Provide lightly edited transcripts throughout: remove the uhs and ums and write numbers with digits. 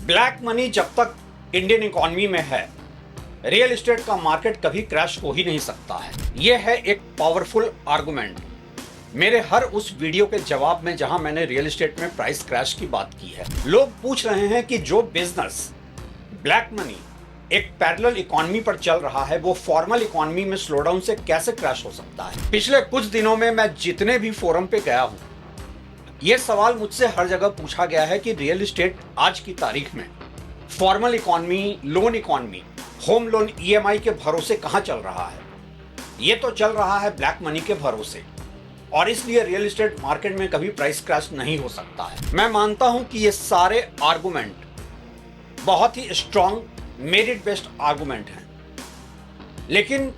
Black money जब तक Indian economy में है, रियल एस्टेट का मार्केट कभी क्रैश हो ही नहीं सकता है। यह है एक पावरफुल आर्गुमेंट मेरे हर उस वीडियो के जवाब में जहां मैंने रियल एस्टेट में प्राइस क्रैश की बात की है। लोग पूछ रहे हैं कि जो बिजनेस ब्लैक मनी एक पैरेलल इकोनॉमी पर चल रहा है, वो फॉर्मल इकोनॉमी में स्लोडाउन से कैसे क्रैश हो सकता है। पिछले कुछ दिनों में मैं जितने भी फोरम पे गया हूं, यह सवाल मुझसे हर जगह पूछा गया है कि रियल एस्टेट आज की तारीख में formal economy, loan economy, home loan EMI के भरोसे कहां चल रहा है। यह तो चल रहा है ब्लैक मनी के भरोसे, और इसलिए रियल एस्टेट मार्केट में कभी प्राइस क्रैश नहीं हो सकता है। मैं मानता हूं कि ये सारे आर्गुमेंट बहुत ही स्ट्रांग, मेरिट बेस्ड आर्गुमेंट हैं, लेकिन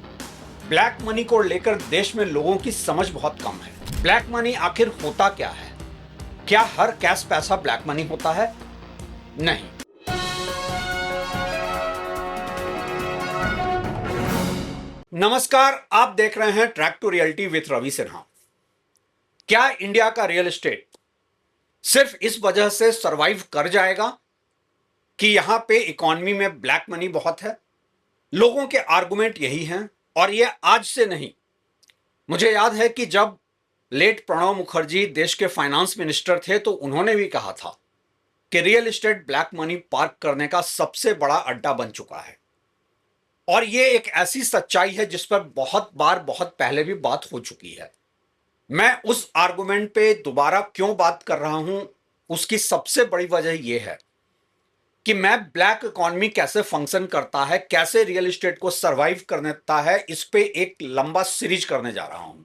ब्लैक मनी को लेकर देश में लोगों की समझ बहुत कम है। ब्लैक मनी आखिर होता क्या है? क्या हर कैश पैसा ब्लैक मनी होता है? नहीं। नमस्कार, आप देख रहे हैं track to reality with Ravi Sinha. क्या इंडिया का रियल एस्टेट सिर्फ इस वजह से सरवाइव कर जाएगा कि यहां पे इकोनॉमी में ब्लैक मनी बहुत है? लोगों के आर्गुमेंट यही हैं, और ये आज से नहीं। मुझे याद है कि जब लेट प्रणब मुखर्जी देश के फाइनेंस मिनिस्टर थे, तो उन्होंने भी कहा था कि real estate black money park करने का सबसे बड़ा अड्डा बन चुका है। और ये एक ऐसी सच्चाई है जिस पर बहुत बार, बहुत पहले भी बात हो चुकी है। मैं उस आर्गुमेंट पे दोबारा क्यों बात कर रहा हूं, उसकी सबसे बड़ी वजह यह है कि मैं ब्लैक इकोनॉमी कैसे फंक्शन करता है, कैसे रियल एस्टेट को सरवाइव करता है, इस पे एक लंबा सीरीज करने जा रहा हूं।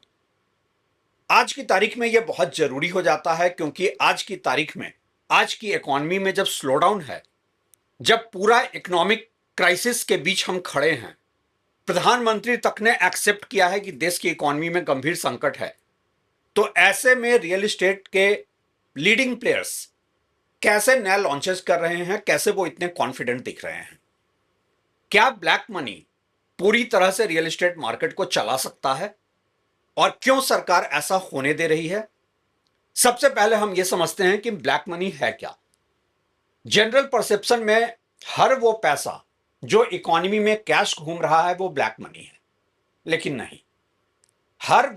आज की तारीख में यह बहुत जरूरी हो जाता है, क्योंकि आज की तारीख में, आज की इकोनॉमी में जब स्लोडाउन है, जब पूरा इकोनॉमिक क्राइसिस के बीच हम खड़े हैं, प्रधानमंत्री तक ने एक्सेप्ट किया है कि देश की इकोनॉमी में गंभीर संकट है, तो ऐसे में रियल एस्टेट के लीडिंग प्लेयर्स कैसे नए लॉन्चेस कर रहे हैं, कैसे वो इतने कॉन्फिडेंट दिख रहे हैं? क्या ब्लैक मनी पूरी तरह से रियल एस्टेट मार्केट को चला सकता है, और क्यों सरकार ऐसा होने दे रही है? सबसे पहले हम यह समझते हैं कि ब्लैक मनी है क्या। जनरल परसेप्शन में हर वो पैसा जो इकोनॉमी में कैश घूम रहा है वो ब्लैक मनी है, लेकिन नहीं, हर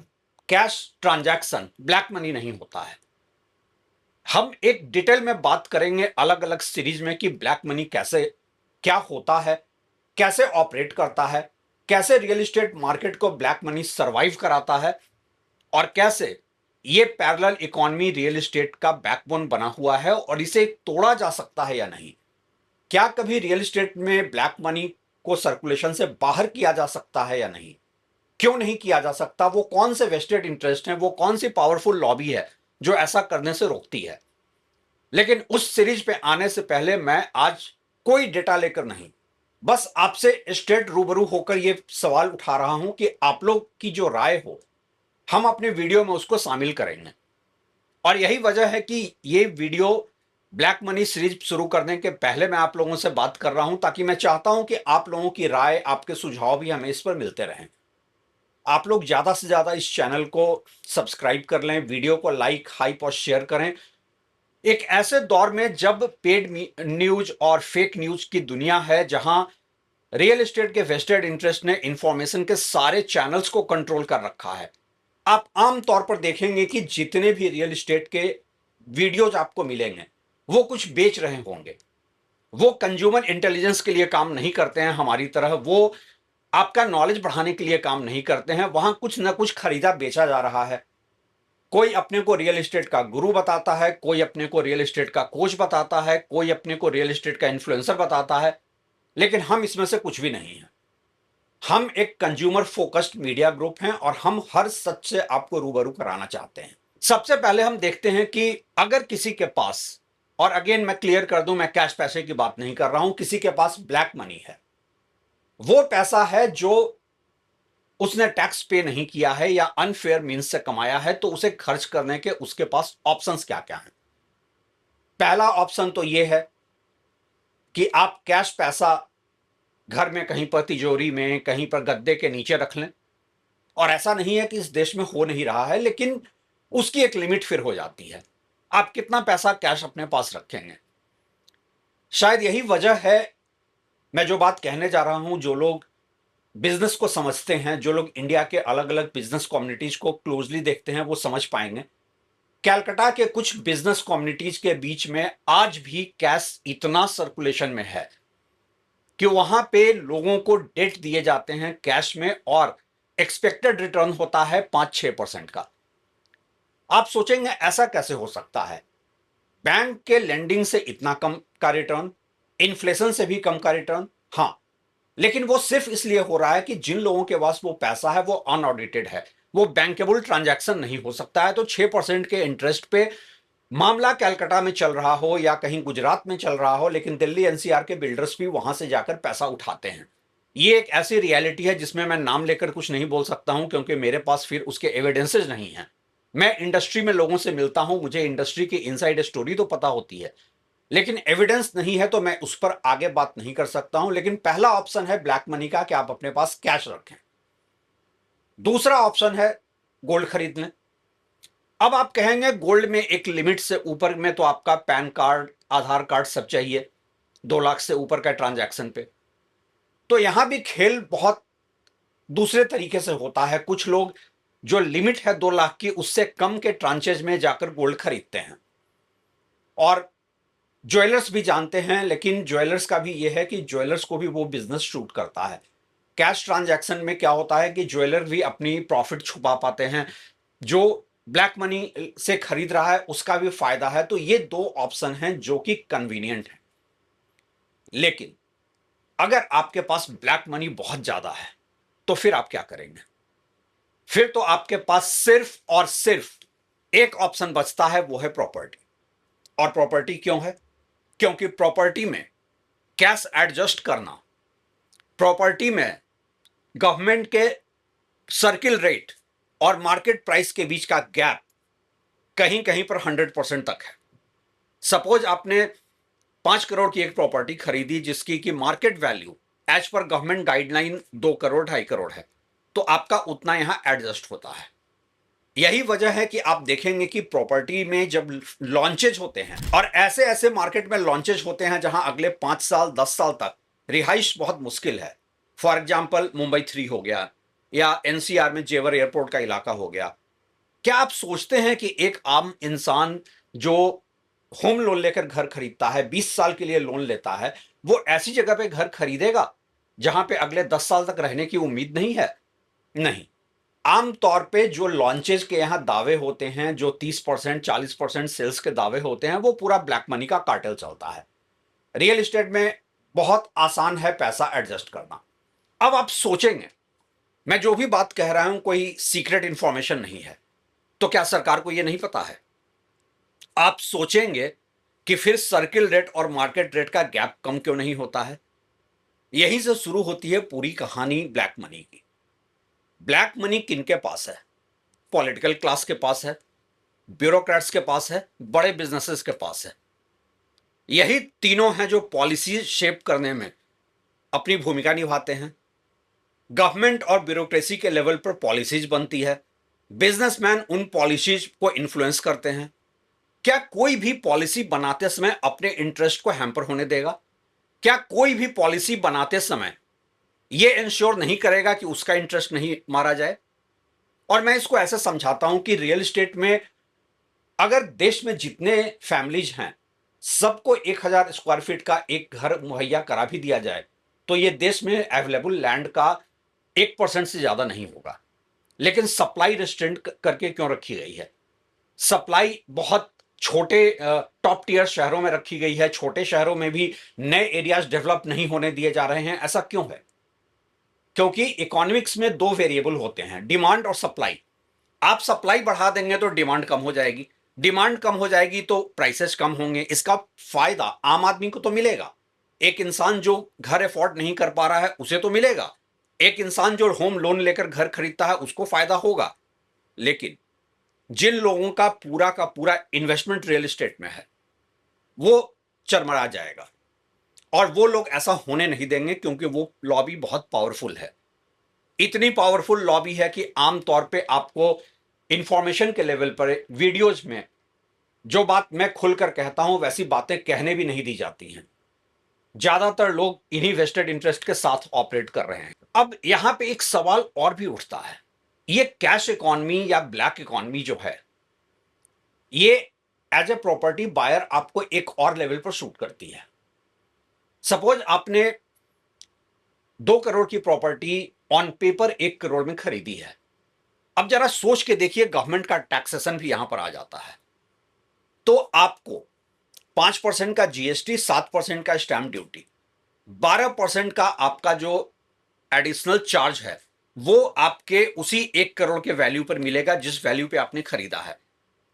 कैश ट्रांजैक्शन ब्लैक मनी नहीं होता है। हम एक डिटेल में बात करेंगे अलग अलग सीरीज में कि ब्लैक मनी कैसे, क्या होता है, कैसे ऑपरेट करता है, कैसे रियल एस्टेट मार्केट को ब्लैक मनी सरवाइव कराता है, और कैसे ये पैरेलल इकोनॉमी रियल एस्टेट का बैकबोन बना हुआ है और इसे तोड़ा जा सकता है या नहीं। क्या कभी रियल एस्टेट में ब्लैक मनी को सर्कुलेशन से बाहर किया जा सकता है या नहीं? क्यों नहीं किया जा सकता? वो कौन से वेस्टेड इंटरेस्ट हैं, वो कौन सी पावरफुल लॉबी है जो ऐसा करने से रोकती है? लेकिन उस सीरीज पे आने से पहले मैं आज कोई डेटा लेकर नहीं, बस आपसे स्ट्रेट रूबरू होकर यह सवाल उठा रहा हूं कि आप लोग की जो राय हो, हम अपने वीडियो में उसको शामिल करेंगे। और यही वजह है कि ये वीडियो ब्लैक मनी सीरीज शुरू करने के पहले मैं आप लोगों से बात कर रहा हूं, ताकि मैं चाहता हूं कि आप लोगों की राय, आपके सुझाव भी हमें इस पर मिलते रहें। आप लोग ज्यादा से ज्यादा इस चैनल को सब्सक्राइब कर लें, वीडियो को लाइक, हाइप और शेयर करें। एक ऐसे दौर में जब पेड न्यूज और फेक न्यूज की दुनिया है, जहां रियल एस्टेट के वेस्टेड इंटरेस्ट ने इंफॉर्मेशन के सारे चैनल्स को कंट्रोल कर रखा है, आप आम तौर पर देखेंगे कि जितने भी रियल एस्टेट के वीडियोज आपको मिलेंगे, वो कुछ बेच रहे होंगे। वो कंज्यूमर इंटेलिजेंस के लिए काम नहीं करते हैं हमारी तरह, वो आपका नॉलेज बढ़ाने के लिए काम नहीं करते हैं। वहां कुछ ना कुछ खरीदा बेचा जा रहा है। कोई अपने को रियल एस्टेट का गुरु बताता है, कोई अपने को रियल एस्टेट का कोच बताता है, कोई अपने को रियल एस्टेट का इन्फ्लुएंसर बताता है, लेकिन हम इसमें से कुछ भी नहीं है। हम एक कंज्यूमर फोकस्ड मीडिया ग्रुप हैं, और हम हर सच से आपको रूबरू कराना चाहते हैं। सबसे पहले हम देखते हैं कि अगर किसी के पास, और अगेन मैं क्लियर कर दूं, मैं कैश पैसे की बात नहीं कर रहा हूं, किसी के पास ब्लैक मनी है, वो पैसा है जो उसने टैक्स पे नहीं किया है या अनफेयर मींस से कमाया है, तो उसे खर्च करने के उसके पास ऑप्शंस क्या क्या हैं? पहला ऑप्शन तो यह है कि आप कैश पैसा घर में कहीं पर तिजोरी में, कहीं पर गद्दे के नीचे रख लें। और ऐसा नहीं है कि इस देश में हो नहीं रहा है, लेकिन उसकी एक लिमिट फिर हो जाती है। आप कितना पैसा कैश अपने पास रखेंगे? शायद यही वजह है, मैं जो बात कहने जा रहा हूं, जो लोग बिजनेस को समझते हैं, जो लोग इंडिया के अलग अलग बिजनेस कम्युनिटीज को क्लोजली देखते हैं, वो समझ पाएंगे। कैलकाटा के कुछ बिजनेस कम्युनिटीज के बीच में आज भी कैश इतना सर्कुलेशन में है कि वहां पे लोगों को डेट दिए जाते हैं कैश में, और एक्सपेक्टेड रिटर्न होता है 5-6% का। आप सोचेंगे ऐसा कैसे हो सकता है? बैंक के लेंडिंग से इतना कम का रिटर्न, इन्फ्लेशन से भी कम का रिटर्न। हाँ, लेकिन वो सिर्फ इसलिए हो रहा है कि जिन लोगों के पास वो पैसा है वो अनऑडिटेड है, वो बैंकेबल ट्रांजैक्शन नहीं हो सकता है। तो 6% के इंटरेस्ट पे मामला कैलकाटा में चल रहा हो या कहीं गुजरात में चल रहा हो, लेकिन दिल्ली एनसीआर के बिल्डर्स भी वहां से जाकर पैसा उठाते हैं। ये एक ऐसी रियलिटी है जिसमें मैं नाम लेकर कुछ नहीं बोल सकता हूं, क्योंकि मेरे पास फिर उसके एविडेंसेस नहीं हैं। मैं इंडस्ट्री में लोगों से मिलता हूं, मुझे इंडस्ट्री की इनसाइड स्टोरी तो पता होती है, लेकिन एविडेंस नहीं है तो मैं उस पर आगे बात नहीं कर सकता हूं। लेकिन पहला ऑप्शन है ब्लैक मनी का, कि आप अपने पास कैश रखें। दूसरा ऑप्शन है गोल्ड खरीद लें। अब आप कहेंगे गोल्ड में एक लिमिट से ऊपर में तो आपका पैन कार्ड, आधार कार्ड सब चाहिए 2 लाख से ऊपर का ट्रांजैक्शन पे। तो यहां भी खेल बहुत दूसरे तरीके से होता है। कुछ लोग जो लिमिट है 2 लाख की, उससे कम के ट्रांचेज में जाकर गोल्ड खरीदते हैं, और ज्वेलर्स भी जानते हैं। लेकिन ज्वेलर्स का भी यह है कि ज्वेलर्स को भी वो बिजनेस शूट करता है। कैश ट्रांजैक्शन में क्या होता है कि ज्वेलर भी अपनी प्रॉफिट छुपा पाते हैं, जो ब्लैक मनी से खरीद रहा है उसका भी फायदा है। तो ये 2 ऑप्शन हैं जो कि कन्वीनियंट है। लेकिन अगर आपके पास ब्लैक मनी बहुत ज्यादा है तो फिर आप क्या करेंगे? फिर तो आपके पास सिर्फ और सिर्फ एक ऑप्शन बचता है, वो है प्रॉपर्टी। और प्रॉपर्टी क्यों है? क्योंकि प्रॉपर्टी में कैश एडजस्ट करना, प्रॉपर्टी में गवर्नमेंट के सर्किल रेट और मार्केट प्राइस के बीच का गैप कहीं कहीं पर 100% तक है। सपोज आपने 5 करोड़ की एक प्रॉपर्टी खरीदी जिसकी की market value as per government guideline 2 crore 2.5 crore है, तो आपका उतना यहां एडजस्ट होता है। यही वजह है कि आप देखेंगे कि प्रॉपर्टी में जब लॉन्चेज होते हैं, और ऐसे ऐसे मार्केट में लॉन्चेज होते हैं जहां अगले 5 साल 10 साल तक रिहाइश बहुत मुश्किल है। फॉर एग्जाम्पल मुंबई 3 हो गया, या एनसीआर में जेवर एयरपोर्ट का इलाका हो गया। क्या आप सोचते हैं कि एक आम इंसान जो होम लोन लेकर घर खरीदता है, 20 साल के लिए लोन लेता है, वो ऐसी जगह पे घर खरीदेगा जहां पे अगले 10 साल तक रहने की उम्मीद नहीं है? नहीं। आमतौर पे जो लॉन्चेज के यहां दावे होते हैं, जो 30% 40% सेल्स के दावे होते हैं, वो पूरा ब्लैक मनी का कार्टेल चलता है। रियल एस्टेट में बहुत आसान है पैसा एडजस्ट करना। अब आप सोचेंगे, मैं जो भी बात कह रहा हूं कोई सीक्रेट इंफॉर्मेशन नहीं है, तो क्या सरकार को यह नहीं पता है? आप सोचेंगे कि फिर सर्किल रेट और मार्केट रेट का गैप कम क्यों नहीं होता है? यहीं से शुरू होती है पूरी कहानी ब्लैक मनी की। ब्लैक मनी किनके पास है? पॉलिटिकल क्लास के पास है, ब्यूरोक्रेट्स के पास है, बड़े बिजनेसेस के पास है। यही तीनों हैं जो पॉलिसी शेप करने में अपनी भूमिका निभाते हैं। गवर्नमेंट और ब्यूरोक्रेसी के लेवल पर पॉलिसीज बनती है, बिजनेसमैन उन पॉलिसीज को इन्फ्लुएंस करते हैं। क्या कोई भी पॉलिसी बनाते समय अपने इंटरेस्ट को हैम्पर होने देगा? क्या कोई भी पॉलिसी बनाते समय यह इंश्योर नहीं करेगा कि उसका इंटरेस्ट नहीं मारा जाए? और मैं इसको ऐसे समझाता हूं कि रियल एस्टेट में अगर देश में जितने फैमिलीज हैं सबको 1,000 स्क्वायर फीट का एक घर मुहैया करा भी दिया जाए, तो ये देश में अवेलेबल लैंड का 1% से ज्यादा नहीं होगा। लेकिन सप्लाई रिस्ट्रेंट करके क्यों रखी गई है? सप्लाई बहुत छोटे टॉप टियर शहरों में रखी गई है, छोटे शहरों में भी नए एरियाज डेवलप नहीं होने दिए जा रहे हैं। ऐसा क्यों है? क्योंकि इकोनॉमिक्स में 2 वेरिएबल होते हैं, डिमांड और सप्लाई। आप सप्लाई बढ़ा देंगे तो डिमांड कम हो जाएगी, डिमांड कम हो जाएगी तो प्राइसेस कम होंगे। इसका फायदा आम आदमी को तो मिलेगा, एक इंसान जो घर अफोर्ड नहीं कर पा रहा है उसे तो मिलेगा, एक इंसान जो होम लोन लेकर घर खरीदता है उसको फायदा होगा। लेकिन जिन लोगों का पूरा इन्वेस्टमेंट रियल एस्टेट में है वो चरमरा जाएगा, और वो लोग ऐसा होने नहीं देंगे, क्योंकि वो लॉबी बहुत पावरफुल है। इतनी पावरफुल लॉबी है कि आमतौर पे आपको इंफॉर्मेशन के लेवल पर वीडियोज में जो बात मैं खुलकर कहता हूं वैसी बातें कहने भी नहीं दी जाती हैं। ज्यादातर लोग इन्हीं वेस्टेड इंटरेस्ट के साथ ऑपरेट कर रहे हैं। अब यहां पे एक सवाल और भी उठता है, ये कैश इकोनॉमी या ब्लैक इकोनॉमी जो है, ये एज ए प्रॉपर्टी बायर आपको एक और लेवल पर शूट करती है। सपोज आपने 2 करोड़ की प्रॉपर्टी ऑन पेपर 1 करोड़ में खरीदी है। अब जरा सोच के देखिए, गवर्नमेंट का टैक्सेशन भी यहां पर आ जाता है, तो आपको 5% का जीएसटी, 7% का स्टैंप ड्यूटी, 12% का आपका जो एडिशनल चार्ज है वो आपके उसी 1 करोड़ के वैल्यू पर मिलेगा जिस वैल्यू पे आपने खरीदा है।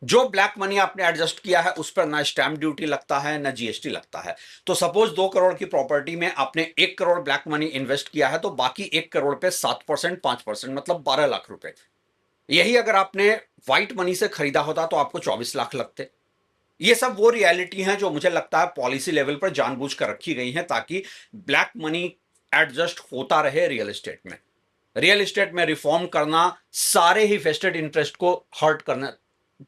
जो ब्लैक मनी आपने एडजस्ट किया है उस पर ना स्टैंप ड्यूटी लगता है ना जीएसटी लगता है। तो सपोज 2 करोड़ की प्रॉपर्टी में आपने 1 करोड़ ब्लैक मनी इन्वेस्ट किया है, तो बाकी 1 करोड़ पे 7%, 5%, मतलब 12 लाख रुपए। यही अगर आपने व्हाइट मनी से खरीदा होता तो आपको 24 लाख लगते। ये सब वो रियलिटी हैं जो मुझे लगता है पॉलिसी लेवल पर जानबूझ कर रखी गई हैं ताकि ब्लैक मनी एडजस्ट होता रहे रियल एस्टेट में। रियल एस्टेट में रिफॉर्म करना सारे ही वेस्टेड इंटरेस्ट को हर्ट करना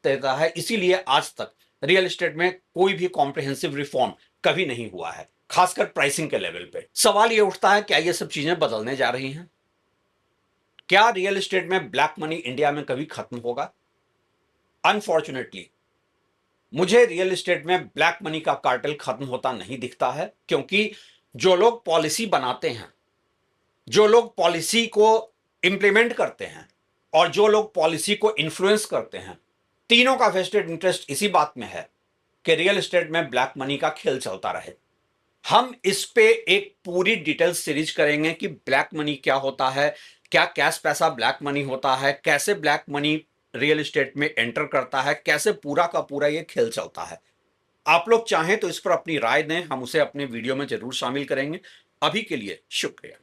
देता है, इसीलिए आज तक रियल एस्टेट में कोई भी कॉम्प्रिहेंसिव रिफॉर्म कभी नहीं हुआ है, खासकर प्राइसिंग के लेवल पे। सवाल ये उठता है, क्या ये सब चीजें बदलने जा रही हैं? क्या रियल एस्टेट में ब्लैक मनी इंडिया में कभी खत्म होगा? अनफॉर्चुनेटली मुझे रियल एस्टेट में ब्लैक मनी का कार्टेल खत्म होता नहीं दिखता है, क्योंकि जो लोग पॉलिसी बनाते हैं, जो लोग पॉलिसी को इंप्लीमेंट करते हैं और जो लोग पॉलिसी को इन्फ्लुएंस करते हैं, तीनों का वेस्टेड इंटरेस्ट इसी बात में है कि रियल एस्टेट में ब्लैक मनी का खेल चलता रहे। हम इस पे एक पूरी डिटेल सीरीज करेंगे कि ब्लैक मनी क्या होता है, क्या कैश पैसा ब्लैक मनी होता है, कैसे ब्लैक मनी रियल एस्टेट में एंटर करता है, कैसे पूरा का पूरा ये खेल चलता है। आप लोग चाहें तो इस पर अपनी राय दें, हम उसे अपने वीडियो में जरूर शामिल करेंगे। अभी के लिए शुक्रिया।